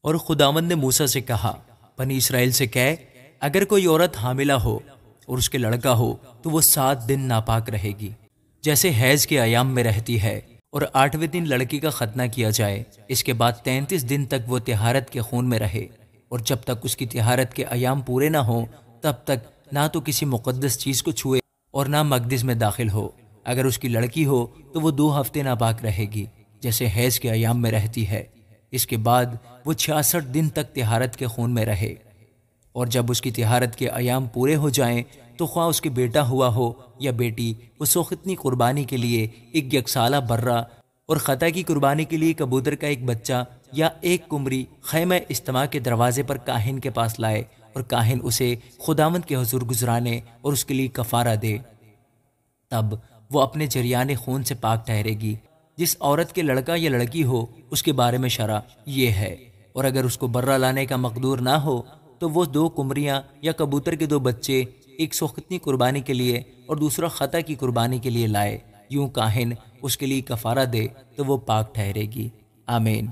اور خداوند نے موسیٰ سے کہا، بنی اسرائیل سے کہہ، اگر کوئی عورت حاملہ ہو اور اس کے لڑکا ہو تو وہ 7 دن ناپاک رہے گی، جیسے حیض کے ایام میں رہتی ہے، اور 8ویں دن لڑکی کا ختنہ کیا جائے۔ اس کے بعد 33 دن تک وہ طہارت کے خون میں رہے، اور جب تک اس کی طہارت کے ایام پورے نہ ہوں تب تک نہ تو کسی مقدس چیز کو چھوئے اور نہ مقدس میں داخل ہو۔ اگر اس کی لڑکی ہو تو وہ 2 ہفتے ناپاک رہے گی، جیسے حیض کے ایام میں رہتی ہے۔ اس کے بعد وہ 66 دن تک طہارت کے خون میں رہے، اور جب اس کی طہارت کے ایام پورے ہو جائیں تو خواہ اس کے بیٹا ہوا ہو یا بیٹی، وہ سوختنی قربانی کے لیے ایک یکسالہ برہ، اور خطا کی قربانی کے لیے کبوتر کا ایک بچہ یا ایک کمری خیمہ اجتماع کے دروازے پر کاہن کے پاس لائے، اور کاہن اسے خداوند کے حضور گزرانے اور اس کے لیے کفارہ دے۔ تب وہ اپنے جریان خون سے پاک ٹھہرے گی۔ جس عورت کے لڑکا یا لڑکی ہو اس کے بارے میں شرع یہ ہے، اور اگر اس کو برہ لانے کا مقدور نہ ہو تو وہ 2 کمریاں یا کبوتر کے 2 بچے، ایک سوختنی قربانی کے لیے اور دوسرا خطا کی قربانی کے لیے لائے۔ یوں کاہن اس کے لیے کفارہ دے تو وہ پاک ٹھہرے گی۔ آمین۔